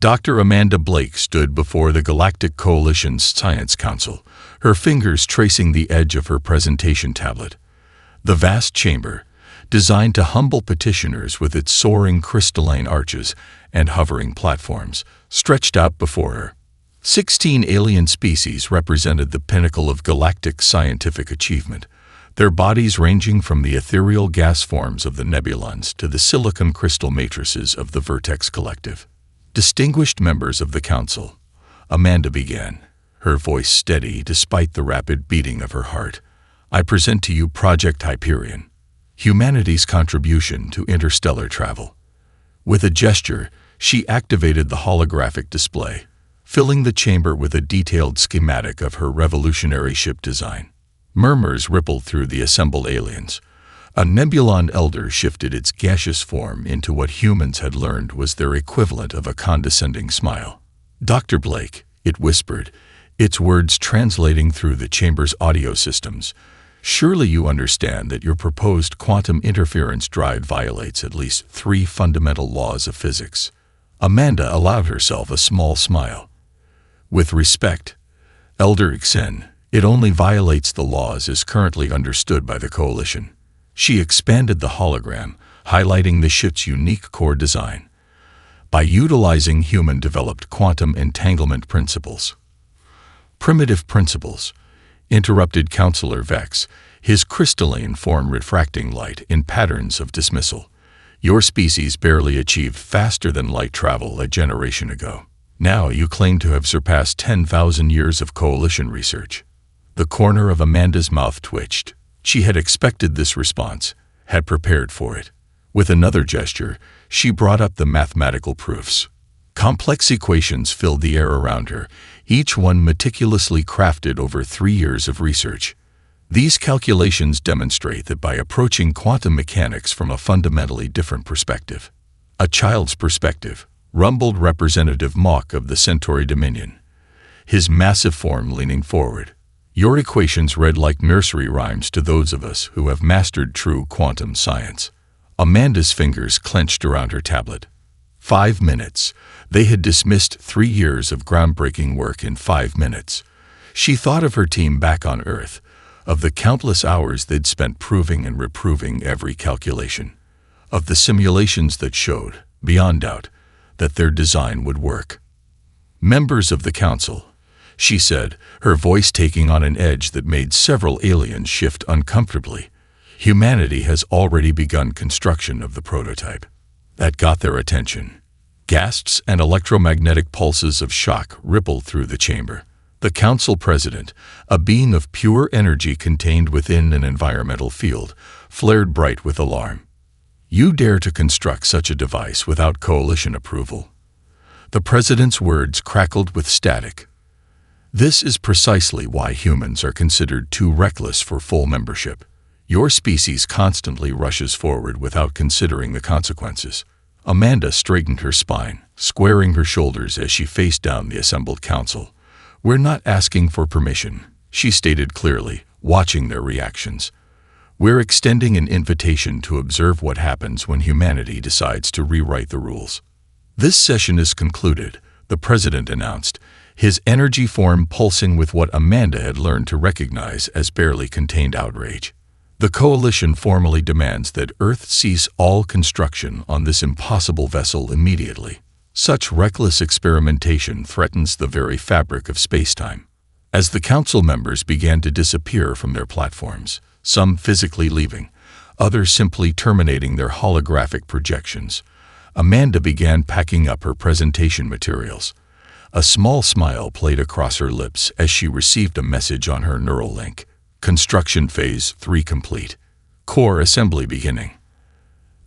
Dr. Amanda Blake stood before the Galactic Coalition's Science Council, her fingers tracing the edge of her presentation tablet. The vast chamber, designed to humble petitioners with its soaring crystalline arches and hovering platforms, stretched out before her. 16 alien species represented the pinnacle of galactic scientific achievement, their bodies ranging from the ethereal gas forms of the nebulons to the silicon crystal matrices of the Vertex Collective. Distinguished members of the council, Amanda began, her voice steady despite the rapid beating of her heart. I present to you Project Hyperion, humanity's contribution to interstellar travel. With a gesture, she activated the holographic display, filling the chamber with a detailed schematic of her revolutionary ship design. Murmurs rippled through the assembled aliens. A Nebulon elder shifted its gaseous form into what humans had learned was their equivalent of a condescending smile. Dr. Blake, it whispered, its words translating through the chamber's audio systems. Surely you understand that your proposed quantum interference drive violates at least 3 fundamental laws of physics. Amanda allowed herself a small smile. With respect, Elder Ixen, it only violates the laws as currently understood by the Coalition. She expanded the hologram, highlighting the ship's unique core design. By utilizing human-developed quantum entanglement principles. Primitive principles, interrupted Counselor Vex, his crystalline form refracting light in patterns of dismissal. Your species barely achieved faster than light travel a generation ago. Now you claim to have surpassed 10,000 years of Coalition research. The corner of Amanda's mouth twitched. She had expected this response, had prepared for it. With another gesture, she brought up the mathematical proofs. Complex equations filled the air around her, each one meticulously crafted over 3 years of research. These calculations demonstrate that by approaching quantum mechanics from a fundamentally different perspective, a child's perspective, rumbled Representative Mock of the Centauri Dominion, his massive form leaning forward. Your equations read like nursery rhymes to those of us who have mastered true quantum science. Amanda's fingers clenched around her tablet. 5 minutes. They had dismissed 3 years of groundbreaking work in 5 minutes. She thought of her team back on Earth, of the countless hours they'd spent proving and reproving every calculation, of the simulations that showed, beyond doubt, that their design would work. Members of the council, she said, her voice taking on an edge that made several aliens shift uncomfortably. Humanity has already begun construction of the prototype. That got their attention. Gasps and electromagnetic pulses of shock rippled through the chamber. The council president, a being of pure energy contained within an environmental field, flared bright with alarm. You dare to construct such a device without coalition approval? The president's words crackled with static. This is precisely why humans are considered too reckless for full membership. Your species constantly rushes forward without considering the consequences. Amanda straightened her spine, squaring her shoulders as she faced down the assembled council. We're not asking for permission, she stated clearly, watching their reactions. We're extending an invitation to observe what happens when humanity decides to rewrite the rules. This session is concluded, the president announced, his energy form pulsing with what Amanda had learned to recognize as barely contained outrage. The coalition formally demands that Earth cease all construction on this impossible vessel immediately. Such reckless experimentation threatens the very fabric of spacetime. As the council members began to disappear from their platforms, some physically leaving, others simply terminating their holographic projections, Amanda began packing up her presentation materials. A small smile played across her lips as she received a message on her neural link. Construction Phase 3 complete. Core assembly beginning.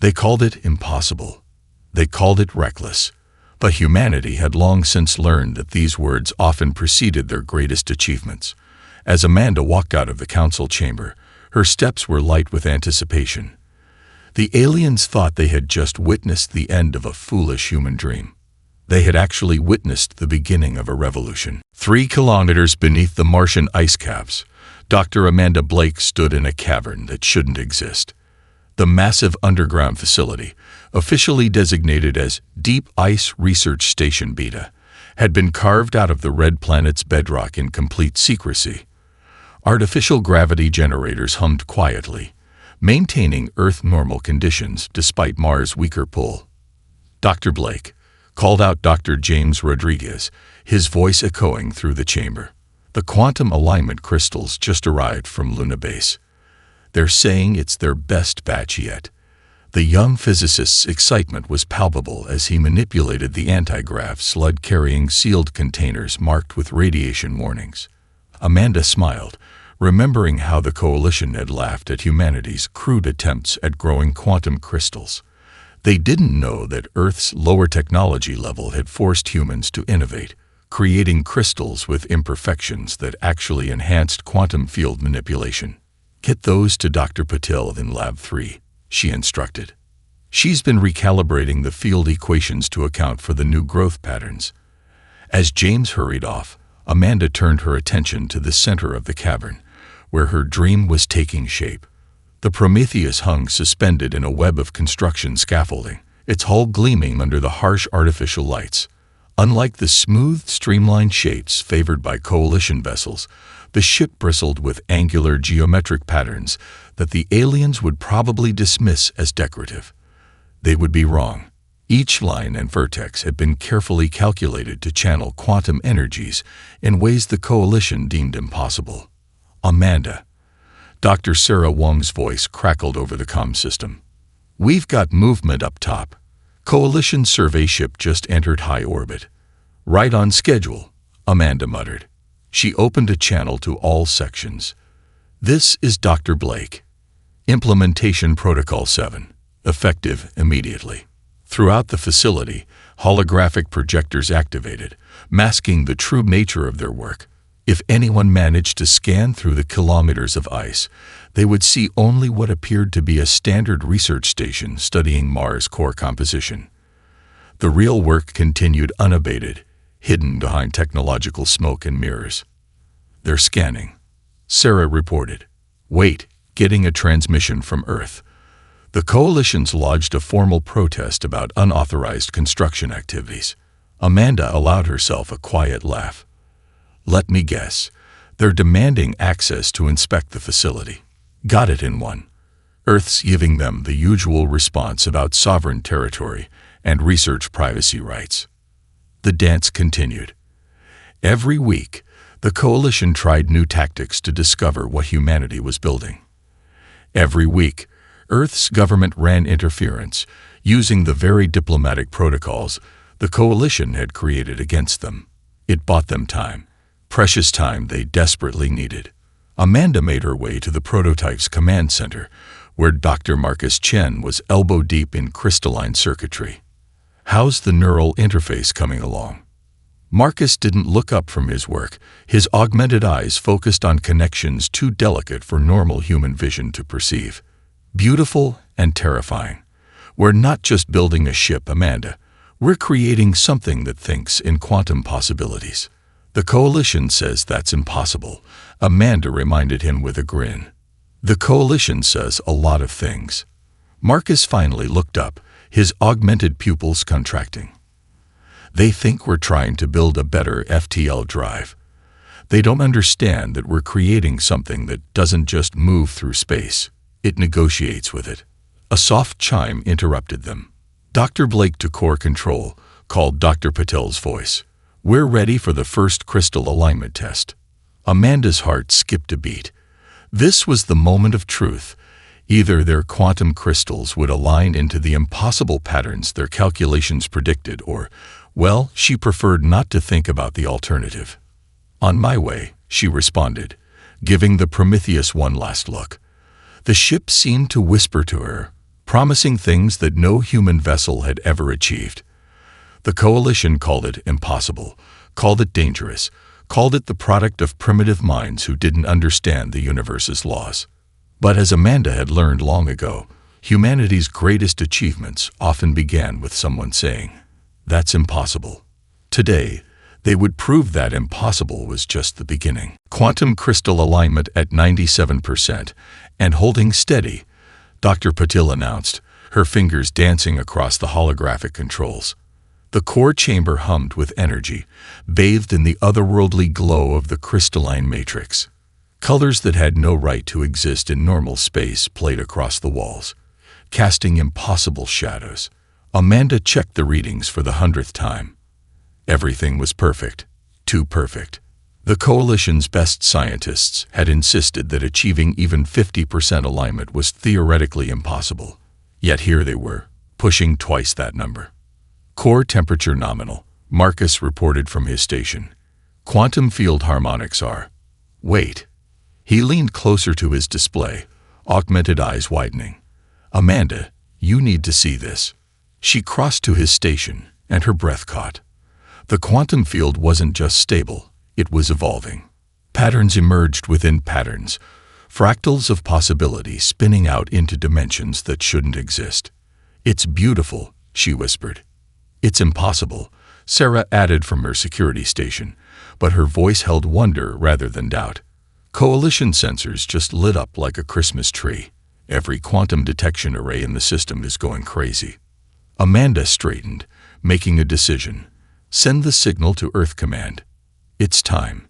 They called it impossible. They called it reckless. But humanity had long since learned that these words often preceded their greatest achievements. As Amanda walked out of the council chamber, her steps were light with anticipation. The aliens thought they had just witnessed the end of a foolish human dream. They had actually witnessed the beginning of a revolution. 3 kilometers beneath the Martian ice caps, Dr. Amanda Blake stood in a cavern that shouldn't exist. The massive underground facility, officially designated as Deep Ice Research Station Beta, had been carved out of the red planet's bedrock in complete secrecy. Artificial gravity generators hummed quietly, maintaining Earth normal conditions despite Mars' weaker pull. Dr. Blake called out Dr. James Rodriguez, his voice echoing through the chamber. The quantum alignment crystals just arrived from Luna Base. They're saying it's their best batch yet. The young physicist's excitement was palpable as he manipulated the anti-grav slud carrying sealed containers marked with radiation warnings. Amanda smiled, remembering how the Coalition had laughed at humanity's crude attempts at growing quantum crystals. They didn't know that Earth's lower technology level had forced humans to innovate, creating crystals with imperfections that actually enhanced quantum field manipulation. "Get those to Dr. Patil in Lab 3, she instructed. She's been recalibrating the field equations to account for the new growth patterns. As James hurried off, Amanda turned her attention to the center of the cavern, where her dream was taking shape. The Prometheus hung suspended in a web of construction scaffolding, its hull gleaming under the harsh artificial lights. Unlike the smooth, streamlined shapes favored by Coalition vessels, the ship bristled with angular geometric patterns that the aliens would probably dismiss as decorative. They would be wrong. Each line and vertex had been carefully calculated to channel quantum energies in ways the Coalition deemed impossible. "Amanda," Dr. Sarah Wong's voice crackled over the comm system. "We've got movement up top. Coalition survey ship just entered high orbit." "Right on schedule," Amanda muttered. She opened a channel to all sections. "This is Dr. Blake. Implementation Protocol 7. Effective immediately." Throughout the facility, holographic projectors activated, masking the true nature of their work. If anyone managed to scan through the kilometers of ice, they would see only what appeared to be a standard research station studying Mars' core composition. The real work continued unabated, hidden behind technological smoke and mirrors. "They're scanning," Sarah reported. "Wait, getting a transmission from Earth." The Coalition's lodged a formal protest about unauthorized construction activities. Amanda allowed herself a quiet laugh. "Let me guess. They're demanding access to inspect the facility." "Got it in one." Earth's giving them the usual response about sovereign territory and research privacy rights. The dance continued. Every week, the Coalition tried new tactics to discover what humanity was building. Every week, Earth's government ran interference, using the very diplomatic protocols the Coalition had created against them. It bought them time, precious time they desperately needed. Amanda made her way to the prototype's command center, where Dr. Marcus Chen was elbow-deep in crystalline circuitry. "How's the neural interface coming along?" Marcus didn't look up from his work, his augmented eyes focused on connections too delicate for normal human vision to perceive. "Beautiful and terrifying. We're not just building a ship, Amanda. We're creating something that thinks in quantum possibilities." "The Coalition says that's impossible," Amanda reminded him with a grin. "The Coalition says a lot of things." Marcus finally looked up, his augmented pupils contracting. "They think we're trying to build a better FTL drive. They don't understand that we're creating something that doesn't just move through space. It negotiates with it." A soft chime interrupted them. Dr. Blake to core control, called Dr. Patel's voice. "We're ready for the first crystal alignment test." Amanda's heart skipped a beat. This was the moment of truth. Either their quantum crystals would align into the impossible patterns their calculations predicted, or, well, she preferred not to think about the alternative. "On my way," she responded, giving the Prometheus one last look. The ship seemed to whisper to her, promising things that no human vessel had ever achieved. The Coalition called it impossible, called it dangerous, called it the product of primitive minds who didn't understand the universe's laws. But as Amanda had learned long ago, humanity's greatest achievements often began with someone saying, "That's impossible." Today, they would prove that impossible was just the beginning. Quantum crystal alignment at 97%, and holding steady, Dr. Patil announced, her fingers dancing across the holographic controls. The core chamber hummed with energy, bathed in the otherworldly glow of the crystalline matrix. Colors that had no right to exist in normal space played across the walls, casting impossible shadows. Amanda checked the readings for the 100th time. Everything was perfect, too perfect. The Coalition's best scientists had insisted that achieving even 50% alignment was theoretically impossible. Yet here they were, pushing twice that number. Core temperature nominal, Marcus reported from his station. Quantum field harmonics are. Wait. He leaned closer to his display, augmented eyes widening. Amanda, you need to see this. She crossed to his station, and her breath caught. The quantum field wasn't just stable, it was evolving. Patterns emerged within patterns, fractals of possibility spinning out into dimensions that shouldn't exist. It's beautiful, she whispered. It's impossible, Sarah added from her security station, but her voice held wonder rather than doubt. Coalition sensors just lit up like a Christmas tree. Every quantum detection array in the system is going crazy. Amanda straightened, making a decision. Send the signal to Earth Command. It's time.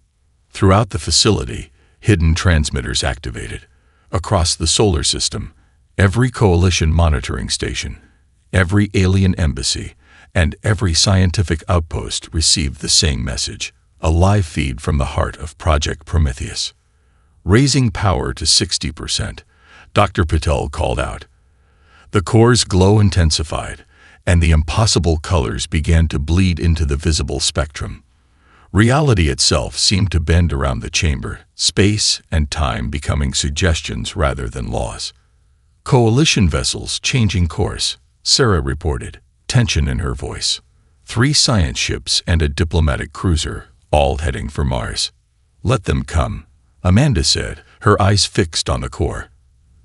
Throughout the facility, hidden transmitters activated. Across the solar system, every Coalition monitoring station, every alien embassy, and every scientific outpost received the same message, a live feed from the heart of Project Prometheus. Raising power to 60%, Dr. Patel called out. The core's glow intensified, and the impossible colors began to bleed into the visible spectrum. Reality itself seemed to bend around the chamber, space and time becoming suggestions rather than laws. Coalition vessels changing course, Sarah reported, tension in her voice. 3 science ships and a diplomatic cruiser, all heading for Mars. Let them come, Amanda said, her eyes fixed on the core.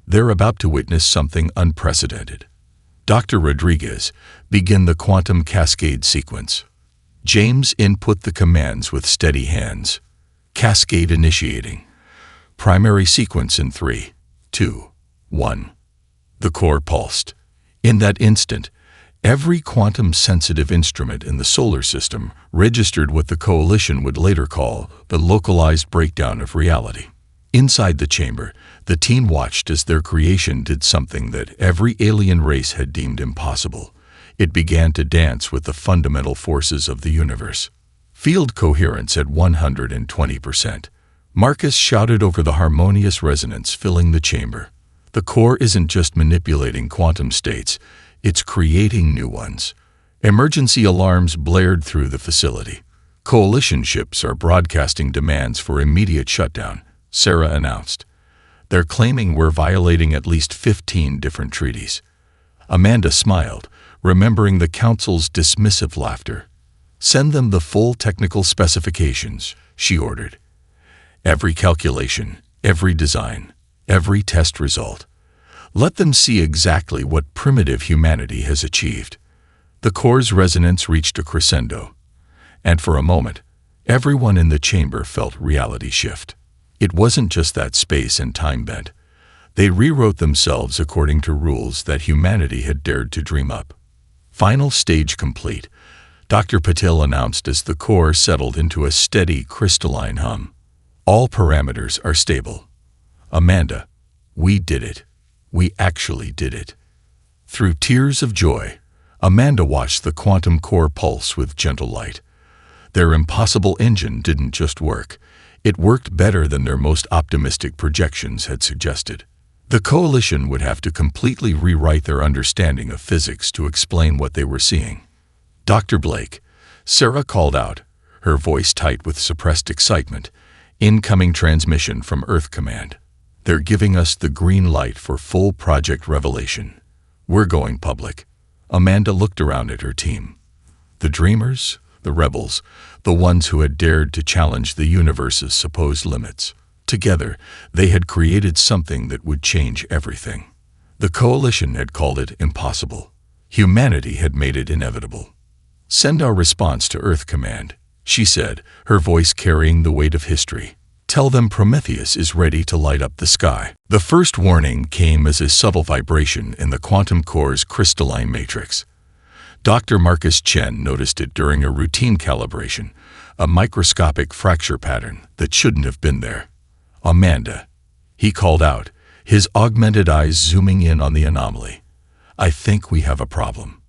They're about to witness something unprecedented. Dr. Rodriguez, begin the quantum cascade sequence. James input the commands with steady hands. Cascade initiating. Primary sequence in 3, 2, 1. The core pulsed. In that instant, every quantum-sensitive instrument in the solar system registered what the Coalition would later call the localized breakdown of reality. Inside the chamber, the team watched as their creation did something that every alien race had deemed impossible. It began to dance with the fundamental forces of the universe. Field coherence at 120%. Marcus shouted over the harmonious resonance filling the chamber. The core isn't just manipulating quantum states, it's creating new ones. Emergency alarms blared through the facility. Coalition ships are broadcasting demands for immediate shutdown, Sarah announced. They're claiming we're violating at least 15 different treaties. Amanda smiled, remembering the Council's dismissive laughter. Send them the full technical specifications, she ordered. Every calculation, every design, every test result. Let them see exactly what primitive humanity has achieved. The core's resonance reached a crescendo, and for a moment, everyone in the chamber felt reality shift. It wasn't just that space and time bent. They rewrote themselves according to rules that humanity had dared to dream up. Final stage complete, Dr. Patel announced as the core settled into a steady crystalline hum. All parameters are stable. Amanda, we did it. We actually did it. Through tears of joy, Amanda watched the quantum core pulse with gentle light. Their impossible engine didn't just work. It worked better than their most optimistic projections had suggested. The Coalition would have to completely rewrite their understanding of physics to explain what they were seeing. Dr. Blake, Sarah called out, her voice tight with suppressed excitement. Incoming transmission from Earth Command. They're giving us the green light for full project revelation. We're going public. Amanda looked around at her team. The dreamers, the rebels, the ones who had dared to challenge the universe's supposed limits. Together, they had created something that would change everything. The Coalition had called it impossible. Humanity had made it inevitable. Send our response to Earth Command, she said, her voice carrying the weight of history. Tell them Prometheus is ready to light up the sky. The first warning came as a subtle vibration in the quantum core's crystalline matrix. Dr. Marcus Chen noticed it during a routine calibration, a microscopic fracture pattern that shouldn't have been there. "Amanda," he called out, his augmented eyes zooming in on the anomaly. "I think we have a problem."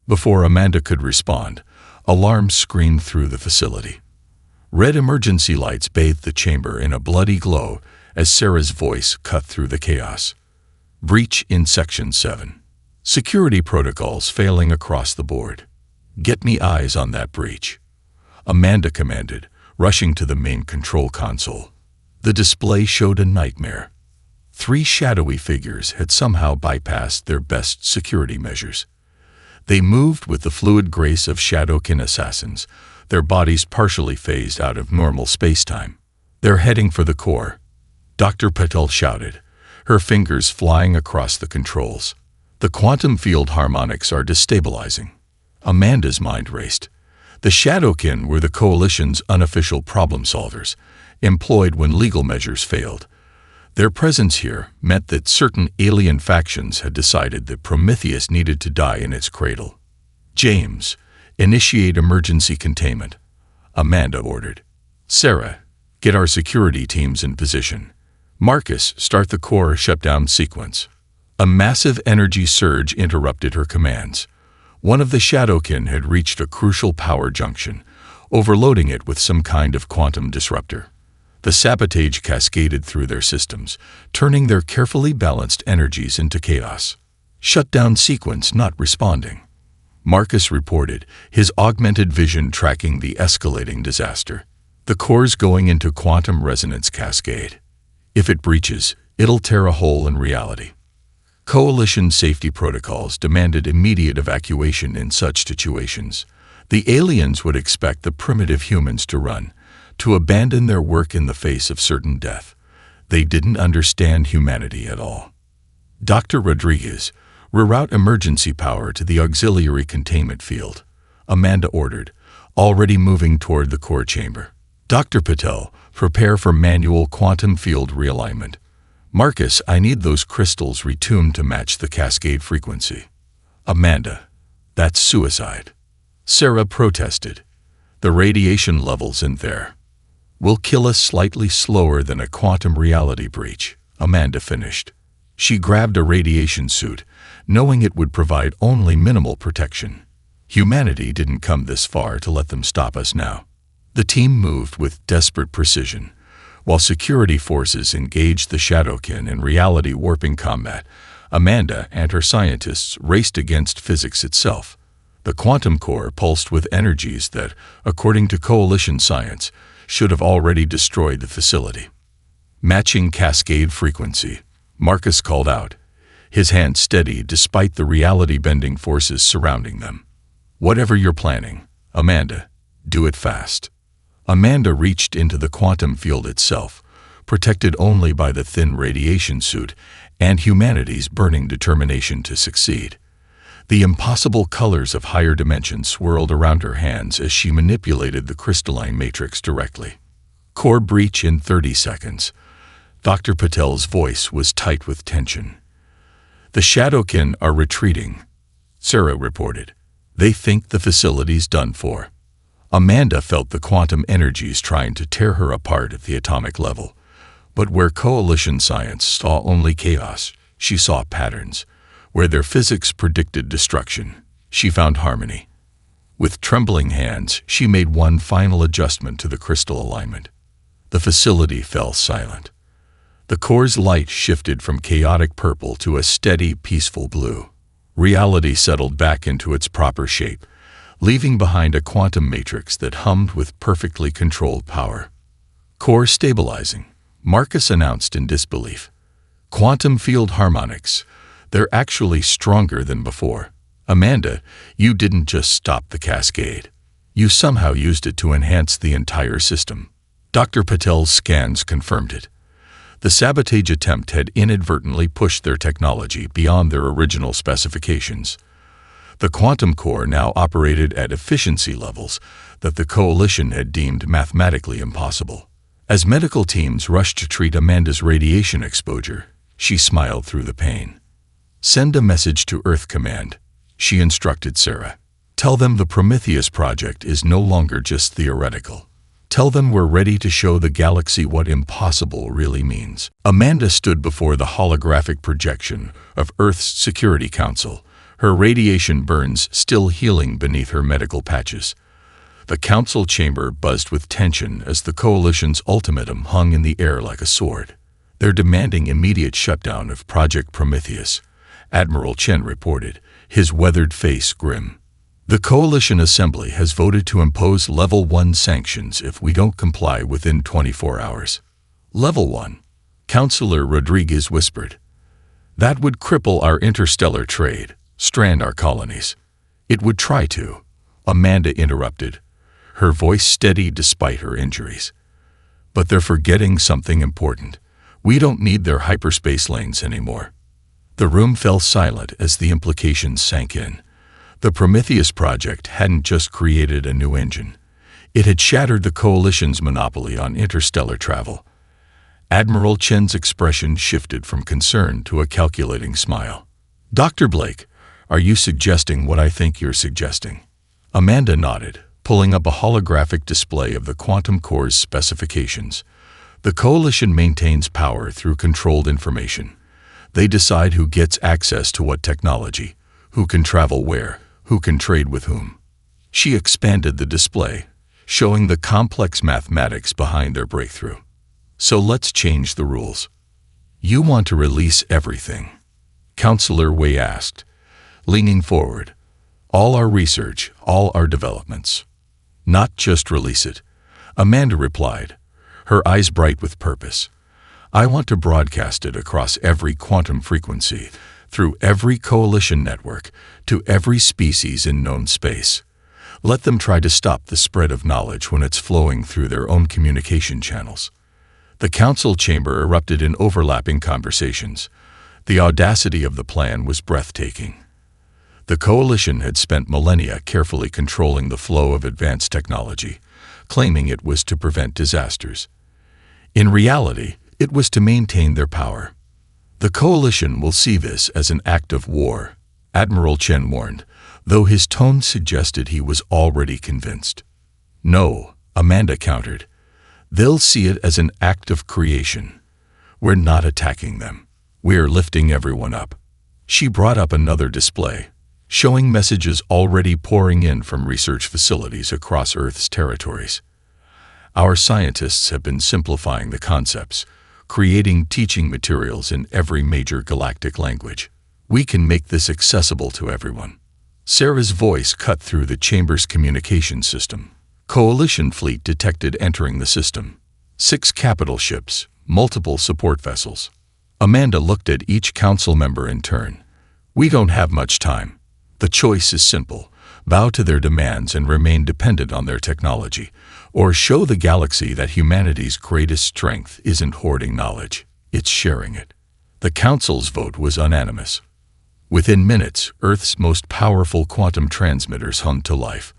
Before Amanda could respond, alarms screamed through the facility. Red emergency lights bathed the chamber in a bloody glow as Sarah's voice cut through the chaos. "Breach in Section 7. Security protocols failing across the board. Get me eyes on that breach," Amanda commanded, rushing to the main control console. The display showed a nightmare. 3 shadowy figures had somehow bypassed their best security measures. They moved with the fluid grace of Shadowkin assassins, their bodies partially phased out of normal space-time. "They're heading for the core," Dr. Patel shouted, her fingers flying across the controls. "The quantum field harmonics are destabilizing." Amanda's mind raced. The Shadowkin were the Coalition's unofficial problem solvers, employed when legal measures failed. Their presence here meant that certain alien factions had decided that Prometheus needed to die in its cradle. "James, initiate emergency containment," Amanda ordered. "Sarah, get our security teams in position. Marcus, start the core shutdown sequence." A massive energy surge interrupted her commands. One of the Shadowkin had reached a crucial power junction, overloading it with some kind of quantum disruptor. The sabotage cascaded through their systems, turning their carefully balanced energies into chaos. "Shutdown sequence not responding," Marcus reported, his augmented vision tracking the escalating disaster. "The core's going into quantum resonance cascade. If it breaches, it'll tear a hole in reality." Coalition safety protocols demanded immediate evacuation in such situations. The aliens would expect the primitive humans to run, to abandon their work in the face of certain death. They didn't understand humanity at all. "Dr. Rodriguez, reroute emergency power to the auxiliary containment field," Amanda ordered, already moving toward the core chamber. "Dr. Patel, prepare for manual quantum field realignment. Marcus, I need those crystals retuned to match the cascade frequency." "Amanda, that's suicide," Sarah protested. "The radiation levels in there will kill us slightly slower than a quantum reality breach," Amanda finished. She grabbed a radiation suit, knowing it would provide only minimal protection. Humanity didn't come this far to let them stop us now. The team moved with desperate precision. While security forces engaged the Shadowkin in reality-warping combat, Amanda and her scientists raced against physics itself. The quantum core pulsed with energies that, according to Coalition science, should have already destroyed the facility. "Matching cascade frequency," Marcus called out, his hand steady despite the reality-bending forces surrounding them. "Whatever you're planning, Amanda, do it fast." Amanda reached into the quantum field itself, protected only by the thin radiation suit and humanity's burning determination to succeed. The impossible colors of higher dimensions swirled around her hands as she manipulated the crystalline matrix directly. "Core breach in 30 seconds. Dr. Patel's voice was tight with tension. "The Shadowkin are retreating," Sarah reported. "They think the facility's done for." Amanda felt the quantum energies trying to tear her apart at the atomic level. But where Coalition science saw only chaos, she saw patterns. Where their physics predicted destruction, she found harmony. With trembling hands, she made one final adjustment to the crystal alignment. The facility fell silent. The core's light shifted from chaotic purple to a steady, peaceful blue. Reality settled back into its proper shape, leaving behind a quantum matrix that hummed with perfectly controlled power. "Core stabilizing," Marcus announced in disbelief. "Quantum field harmonics. They're actually stronger than before. Amanda, you didn't just stop the cascade. You somehow used it to enhance the entire system." Dr. Patel's scans confirmed it. The sabotage attempt had inadvertently pushed their technology beyond their original specifications. The quantum core now operated at efficiency levels that the Coalition had deemed mathematically impossible. As medical teams rushed to treat Amanda's radiation exposure, she smiled through the pain. "Send a message to Earth Command," she instructed Sarah. "Tell them the Prometheus project is no longer just theoretical. Tell them we're ready to show the galaxy what impossible really means." Amanda stood before the holographic projection of Earth's Security Council, her radiation burns still healing beneath her medical patches. The council chamber buzzed with tension as the Coalition's ultimatum hung in the air like a sword. "They're demanding immediate shutdown of Project Prometheus," Admiral Chen reported, his weathered face grim. "The Coalition Assembly has voted to impose Level 1 sanctions if we don't comply within 24 hours. "Level 1, Councillor Rodriguez whispered. "That would cripple our interstellar trade, strand our colonies." "It would try to," Amanda interrupted, her voice steady despite her injuries. "But they're forgetting something important. We don't need their hyperspace lanes anymore." The room fell silent as the implications sank in. The Prometheus project hadn't just created a new engine. It had shattered the Coalition's monopoly on interstellar travel. Admiral Chen's expression shifted from concern to a calculating smile. "Dr. Blake, are you suggesting what I think you're suggesting?" Amanda nodded, pulling up a holographic display of the quantum core's specifications. "The Coalition maintains power through controlled information. They decide who gets access to what technology, who can travel where, who can trade with whom." She expanded the display, showing the complex mathematics behind their breakthrough. "So let's change the rules." "You want to release everything?" Councillor Wei asked, leaning forward. "All our research, all our developments." "Not just release it," Amanda replied, her eyes bright with purpose. "I want to broadcast it across every quantum frequency, through every Coalition network, to every species in known space. Let them try to stop the spread of knowledge when it's flowing through their own communication channels." The council chamber erupted in overlapping conversations. The audacity of the plan was breathtaking. The Coalition had spent millennia carefully controlling the flow of advanced technology, claiming it was to prevent disasters. In reality, it was to maintain their power. "The Coalition will see this as an act of war," Admiral Chen warned, though his tone suggested he was already convinced. "No," Amanda countered. "They'll see it as an act of creation. We're not attacking them. We're lifting everyone up." She brought up another display, showing messages already pouring in from research facilities across Earth's territories. "Our scientists have been simplifying the concepts, creating teaching materials in every major galactic language. We can make this accessible to everyone." Sarah's voice cut through the chamber's communication system. Coalition fleet detected entering the system. 6 capital ships, multiple support vessels. Amanda looked at each council member in turn. "We don't have much time. The choice is simple. Bow to their demands and remain dependent on their technology, or show the galaxy that humanity's greatest strength isn't hoarding knowledge, it's sharing it." The council's vote was unanimous. Within minutes, Earth's most powerful quantum transmitters hummed to life.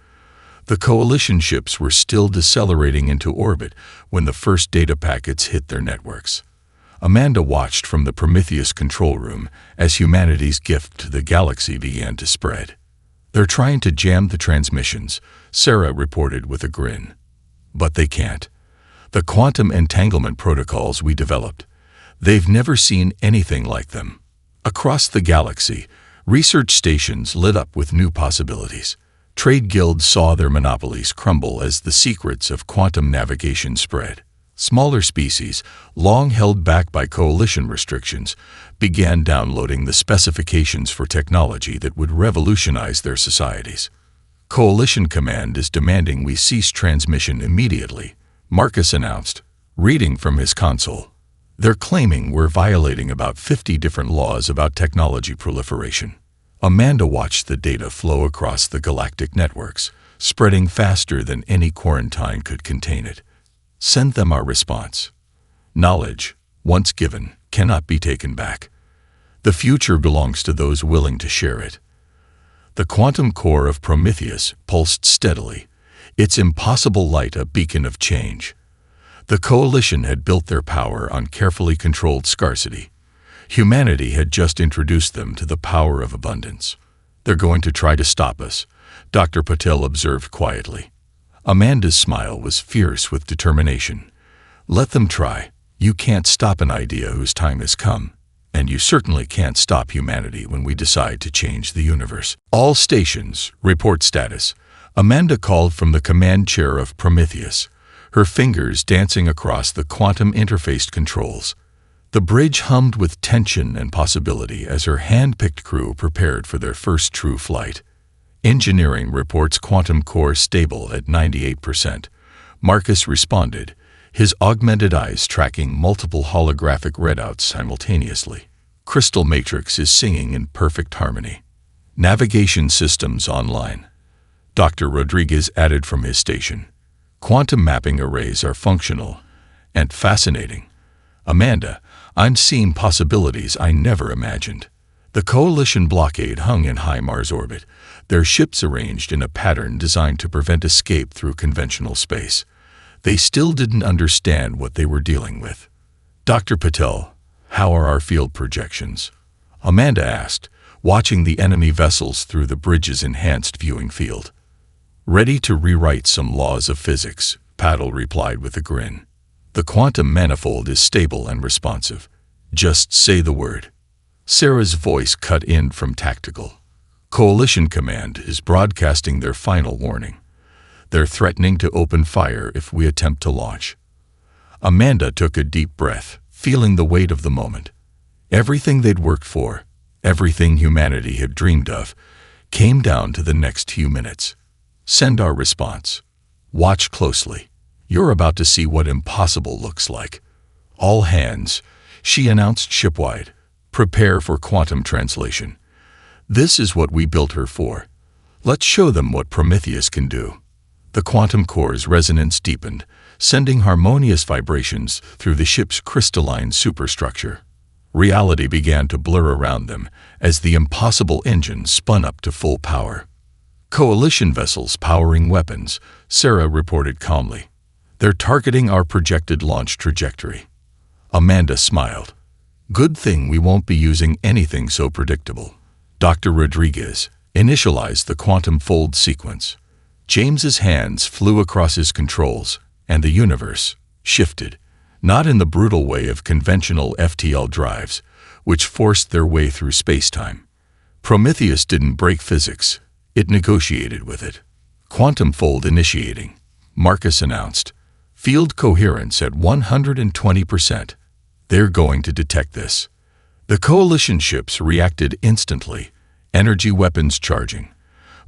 The Coalition ships were still decelerating into orbit when the first data packets hit their networks. Amanda watched from the Prometheus control room as humanity's gift to the galaxy began to spread. "They're trying to jam the transmissions," Sarah reported with a grin. "But they can't. The quantum entanglement protocols we developed, they've never seen anything like them." Across the galaxy, research stations lit up with new possibilities. Trade guilds saw their monopolies crumble as the secrets of quantum navigation spread. Smaller species, long held back by Coalition restrictions, began downloading the specifications for technology that would revolutionize their societies. "Coalition Command is demanding we cease transmission immediately," Marcus announced, reading from his console. "They're claiming we're violating about 50 different laws about technology proliferation." Amanda watched the data flow across the galactic networks, spreading faster than any quarantine could contain it. "Send them our response. Knowledge, once given, cannot be taken back. The future belongs to those willing to share it." The quantum core of Prometheus pulsed steadily, its impossible light a beacon of change. The Coalition had built their power on carefully controlled scarcity. Humanity had just introduced them to the power of abundance. "They're going to try to stop us," Dr. Patel observed quietly. Amanda's smile was fierce with determination. "Let them try. You can't stop an idea whose time has come. And you certainly can't stop humanity when we decide to change the universe." "All stations, report status." Amanda called from the command chair of Prometheus, her fingers dancing across the quantum interfaced controls. The bridge hummed with tension and possibility as her hand-picked crew prepared for their first true flight. "Engineering reports quantum core stable at 98%. Marcus responded, his augmented eyes tracking multiple holographic readouts simultaneously. "Crystal matrix is singing in perfect harmony. Navigation systems online." Dr. Rodriguez added from his station, "Quantum mapping arrays are functional and fascinating. Amanda, I'm seeing possibilities I never imagined." The Coalition blockade hung in high Mars orbit, their ships arranged in a pattern designed to prevent escape through conventional space. They still didn't understand what they were dealing with. "Dr. Patel, how are our field projections?" Amanda asked, watching the enemy vessels through the bridge's enhanced viewing field. "Ready to rewrite some laws of physics," Patel replied with a grin. "The quantum manifold is stable and responsive. Just say the word." Sarah's voice cut in from tactical. "Coalition Command is broadcasting their final warning. They're threatening to open fire if we attempt to launch." Amanda took a deep breath, feeling the weight of the moment. Everything they'd worked for, everything humanity had dreamed of, came down to the next few minutes. "Send our response. Watch closely. You're about to see what impossible looks like." "All hands," she announced shipwide. "Prepare for quantum translation. This is what we built her for. Let's show them what Prometheus can do." The quantum core's resonance deepened, sending harmonious vibrations through the ship's crystalline superstructure. Reality began to blur around them as the impossible engine spun up to full power. "Coalition vessels powering weapons," Sarah reported calmly. "They're targeting our projected launch trajectory." Amanda smiled. "Good thing we won't be using anything so predictable." Dr. Rodriguez initialized the quantum fold sequence. James's hands flew across his controls, and the universe shifted, not in the brutal way of conventional FTL drives, which forced their way through space-time. Prometheus didn't break physics, it negotiated with it. "Quantum fold initiating," Marcus announced. "Field coherence at 120%. They're going to detect this." The Coalition ships reacted instantly, energy weapons charging.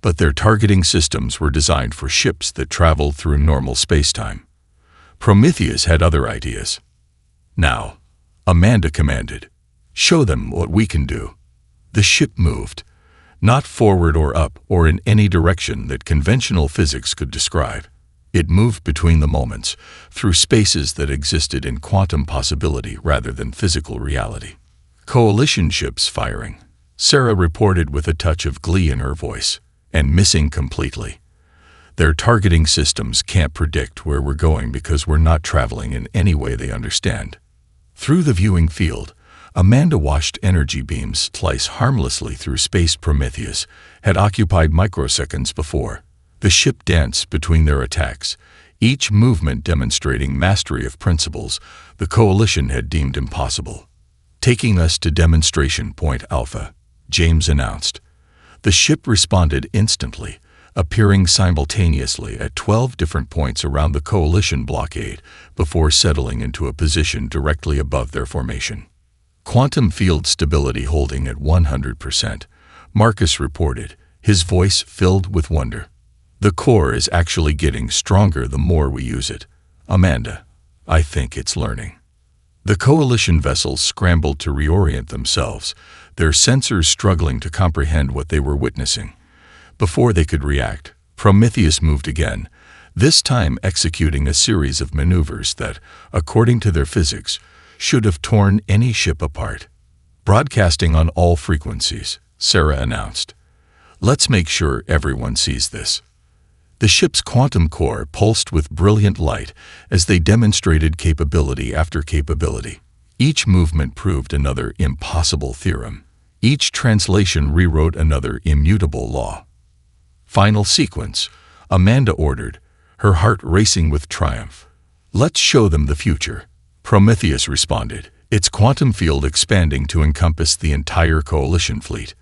But their targeting systems were designed for ships that traveled through normal spacetime. Prometheus had other ideas. "Now," Amanda commanded, "show them what we can do." The ship moved, not forward or up or in any direction that conventional physics could describe. It moved between the moments, through spaces that existed in quantum possibility rather than physical reality. "Coalition ships firing," Sarah reported with a touch of glee in her voice. "And missing completely. Their targeting systems can't predict where we're going because we're not traveling in any way they understand." Through the viewing field, Amanda watched energy beams slice harmlessly through space. Prometheus had occupied microseconds before. The ship danced between their attacks, each movement demonstrating mastery of principles the Coalition had deemed impossible. "Taking us to demonstration point Alpha," James announced. The ship responded instantly, appearing simultaneously at 12 different points around the Coalition blockade before settling into a position directly above their formation. "Quantum field stability holding at 100%, Marcus reported, his voice filled with wonder. "The core is actually getting stronger the more we use it. Amanda, I think it's learning." The Coalition vessels scrambled to reorient themselves, their sensors struggling to comprehend what they were witnessing. Before they could react, Prometheus moved again, this time executing a series of maneuvers that, according to their physics, should have torn any ship apart. "Broadcasting on all frequencies," Sarah announced. "Let's make sure everyone sees this." The ship's quantum core pulsed with brilliant light as they demonstrated capability after capability. Each movement proved another impossible theorem. Each translation rewrote another immutable law. Final sequence, Amanda ordered, her heart racing with triumph. "Let's show them the future." Prometheus responded, its quantum field expanding to encompass the entire coalition fleet.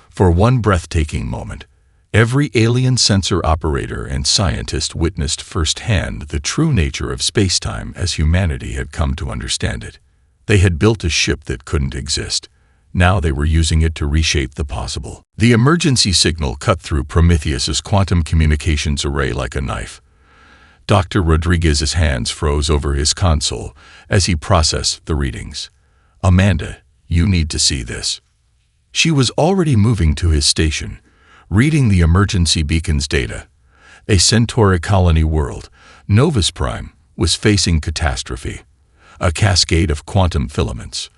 For one breathtaking moment, every alien sensor operator and scientist witnessed firsthand the true nature of spacetime as humanity had come to understand it. They had built a ship that couldn't exist. Now they were using it to reshape the possible. The emergency signal cut through Prometheus's quantum communications array like a knife. Dr. Rodriguez's hands froze over his console as he processed the readings. "Amanda, you need to see this." She was already moving to his station, reading the emergency beacon's data. A Centauri colony world, Novus Prime, was facing catastrophe. A cascade of quantum filaments,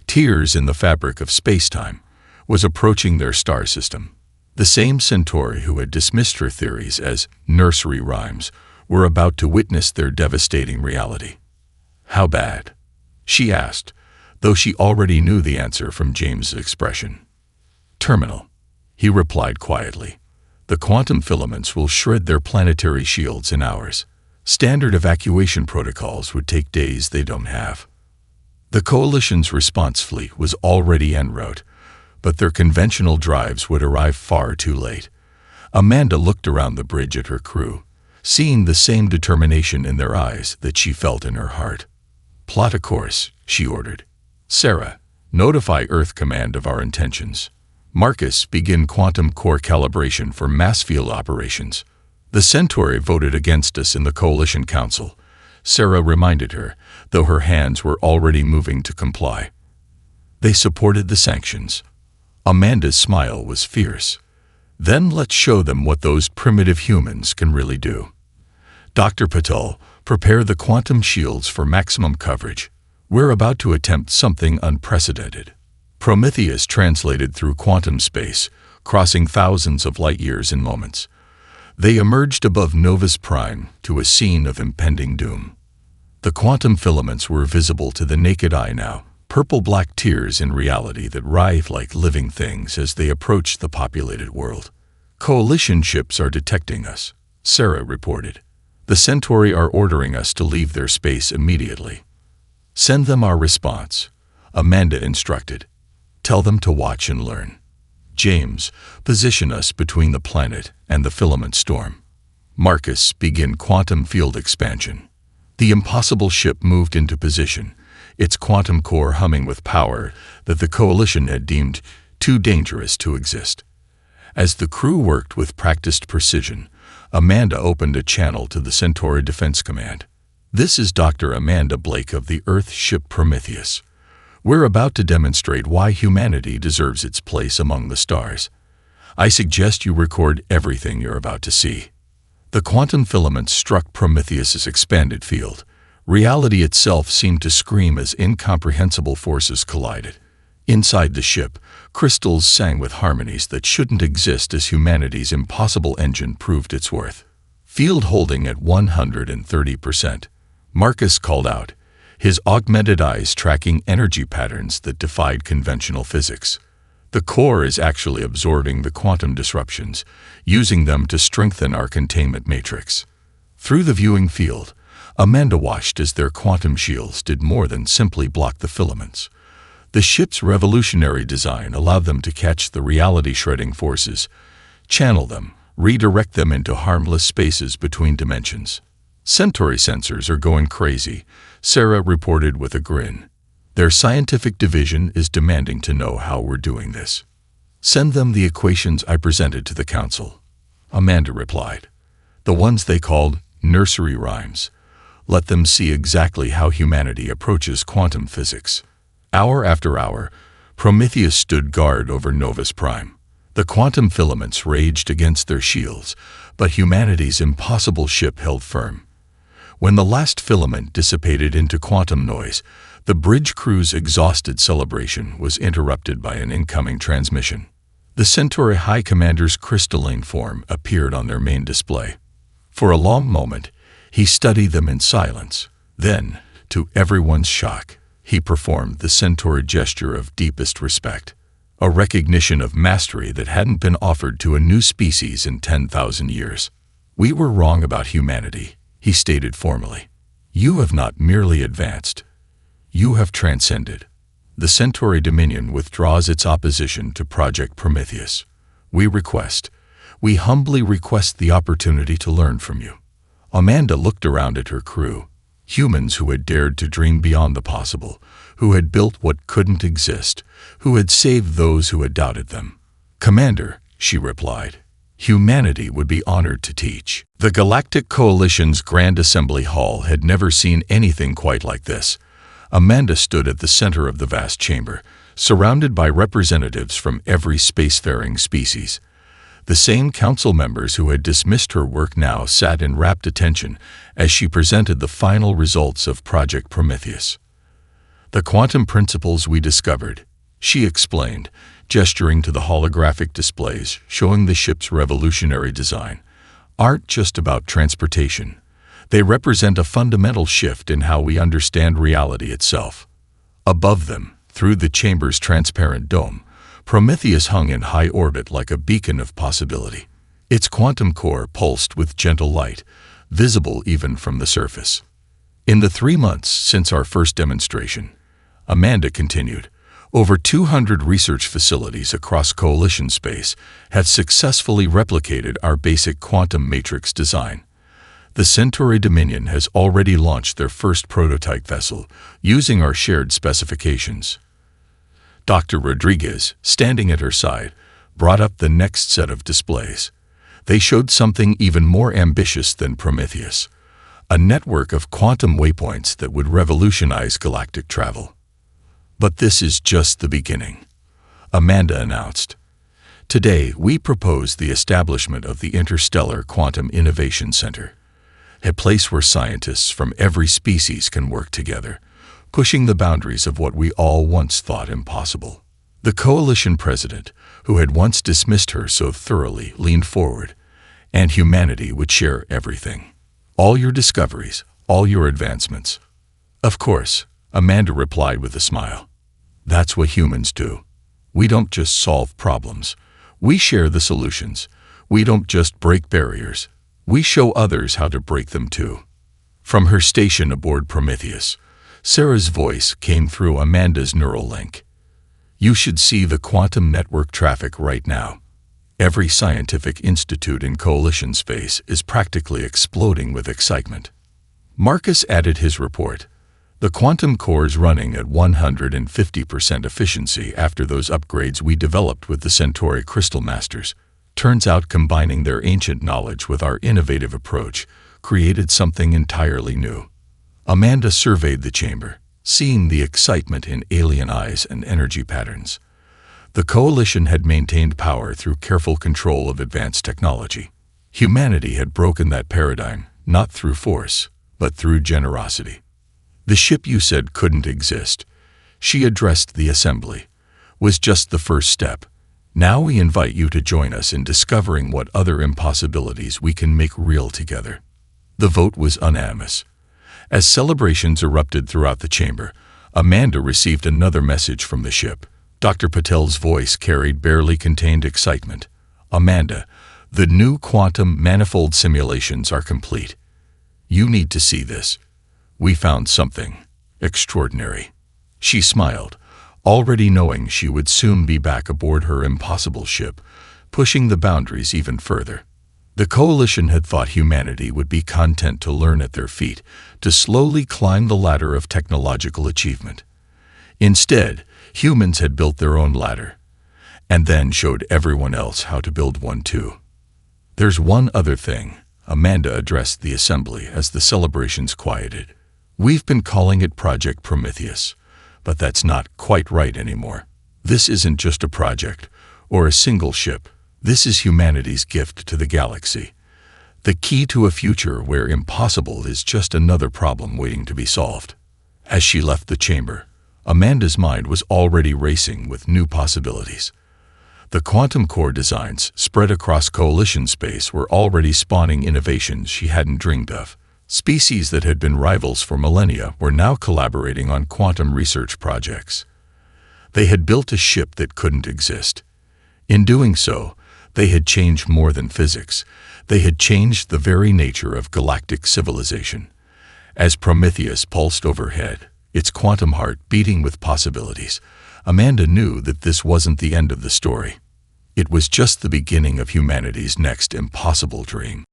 tears in the fabric of spacetime, was approaching their star system. The same Centauri who had dismissed her theories as nursery rhymes were about to witness their devastating reality. "How bad?" she asked, though she already knew the answer from James's expression. "Terminal," he replied quietly. "The quantum filaments will shred their planetary shields in hours. Standard evacuation protocols would take days they don't have." The Coalition's response fleet was already en route, but their conventional drives would arrive far too late. Amanda looked around the bridge at her crew, seeing the same determination in their eyes that she felt in her heart. "Plot a course," she ordered. "Sarah, notify Earth Command of our intentions. Marcus, begin quantum core calibration for mass field operations." "The Centauri voted against us in the Coalition Council," Sarah reminded her, though her hands were already moving to comply. "They supported the sanctions." Amanda's smile was fierce. "Then let's show them what those primitive humans can really do." "Dr. Patel, prepare the quantum shields for maximum coverage. We're about to attempt something unprecedented." Prometheus translated through quantum space, crossing thousands of light years in moments. They emerged above Novus Prime to a scene of impending doom. The quantum filaments were visible to the naked eye now, purple-black tears in reality that writhed like living things as they approached the populated world. "Coalition ships are detecting us," Sarah reported. "The Centauri are ordering us to leave their space immediately." "Send them our response," Amanda instructed. "Tell them to watch and learn. James, position us between the planet and the filament storm. Marcus, begin quantum field expansion." The impossible ship moved into position, its quantum core humming with power that the Coalition had deemed too dangerous to exist. As the crew worked with practiced precision, Amanda opened a channel to the Centauri Defense Command. "This is Dr. Amanda Blake of the Earth ship Prometheus. We're about to demonstrate why humanity deserves its place among the stars. I suggest you record everything you're about to see." The quantum filaments struck Prometheus's expanded field. Reality itself seemed to scream as incomprehensible forces collided. Inside the ship, crystals sang with harmonies that shouldn't exist as humanity's impossible engine proved its worth. "Field holding at 130%. Marcus called out, his augmented eyes tracking energy patterns that defied conventional physics. "The core is actually absorbing the quantum disruptions, using them to strengthen our containment matrix." Through the viewing field, Amanda watched as their quantum shields did more than simply block the filaments. The ship's revolutionary design allowed them to catch the reality-shredding forces, channel them, redirect them into harmless spaces between dimensions. "Centauri sensors are going crazy," Sarah reported with a grin. "Their scientific division is demanding to know how we're doing this." "Send them the equations I presented to the council," Amanda replied. "The ones they called nursery rhymes. Let them see exactly how humanity approaches quantum physics." Hour after hour, Prometheus stood guard over Novus Prime. The quantum filaments raged against their shields, but humanity's impossible ship held firm. When the last filament dissipated into quantum noise, the bridge crew's exhausted celebration was interrupted by an incoming transmission. The Centauri High Commander's crystalline form appeared on their main display. For a long moment, he studied them in silence. Then, to everyone's shock, he performed the Centauri gesture of deepest respect, a recognition of mastery that hadn't been offered to a new species in 10,000 years. "We were wrong about humanity," he stated formally. "You have not merely advanced. You have transcended." The Centauri Dominion withdraws its opposition to Project Prometheus. We humbly request the opportunity to learn from you." Amanda looked around at her crew, humans who had dared to dream beyond the possible, who had built what couldn't exist, who had saved those who had doubted them. "Commander," she replied, "humanity would be honored to teach." The Galactic Coalition's Grand Assembly Hall had never seen anything quite like this. Amanda stood at the center of the vast chamber, surrounded by representatives from every spacefaring species. The same council members who had dismissed her work now sat in rapt attention as she presented the final results of Project Prometheus. "The quantum principles we discovered," she explained, gesturing to the holographic displays showing the ship's revolutionary design, "aren't just about transportation. They represent a fundamental shift in how we understand reality itself." Above them, through the chamber's transparent dome, Prometheus hung in high orbit like a beacon of possibility. Its quantum core pulsed with gentle light, visible even from the surface. "In the 3 months since our first demonstration," Amanda continued, "over 200 research facilities across Coalition space have successfully replicated our basic quantum matrix design. The Centauri Dominion has already launched their first prototype vessel, using our shared specifications." Dr. Rodriguez, standing at her side, brought up the next set of displays. They showed something even more ambitious than Prometheus, a network of quantum waypoints that would revolutionize galactic travel. "But this is just the beginning," Amanda announced. "Today, we propose the establishment of the Interstellar Quantum Innovation Center, a place where scientists from every species can work together, pushing the boundaries of what we all once thought impossible." The Coalition president, who had once dismissed her so thoroughly, leaned forward, "And humanity would share everything. All your discoveries, all your advancements." "Of course," Amanda replied with a smile. "That's what humans do. We don't just solve problems. We share the solutions. We don't just break barriers. We show others how to break them too." From her station aboard Prometheus, Sarah's voice came through Amanda's neural link. "You should see the quantum network traffic right now. Every scientific institute in Coalition space is practically exploding with excitement." Marcus added his report. "The quantum core is running at 150% efficiency after those upgrades we developed with the Centauri Crystal Masters. Turns out combining their ancient knowledge with our innovative approach created something entirely new." Amanda surveyed the chamber, seeing the excitement in alien eyes and energy patterns. The Coalition had maintained power through careful control of advanced technology. Humanity had broken that paradigm, not through force, but through generosity. "The ship you said couldn't exist," she addressed the assembly, "was just the first step. Now we invite you to join us in discovering what other impossibilities we can make real together." The vote was unanimous. As celebrations erupted throughout the chamber, Amanda received another message from the ship. Dr. Patel's voice carried barely contained excitement. "Amanda, the new quantum manifold simulations are complete. You need to see this. We found something extraordinary." She smiled, already knowing she would soon be back aboard her impossible ship, pushing the boundaries even further. The Coalition had thought humanity would be content to learn at their feet, to slowly climb the ladder of technological achievement. Instead, humans had built their own ladder, and then showed everyone else how to build one too. "There's one other thing," Amanda addressed the assembly as the celebrations quieted. "We've been calling it Project Prometheus, but that's not quite right anymore. This isn't just a project, or a single ship. This is humanity's gift to the galaxy. The key to a future where impossible is just another problem waiting to be solved." As she left the chamber, Amanda's mind was already racing with new possibilities. The quantum core designs, spread across coalition space, were already spawning innovations she hadn't dreamed of. Species that had been rivals for millennia were now collaborating on quantum research projects. They had built a ship that couldn't exist. In doing so, they had changed more than physics. They had changed the very nature of galactic civilization. As Prometheus pulsed overhead, its quantum heart beating with possibilities, Amanda knew that this wasn't the end of the story. It was just the beginning of humanity's next impossible dream.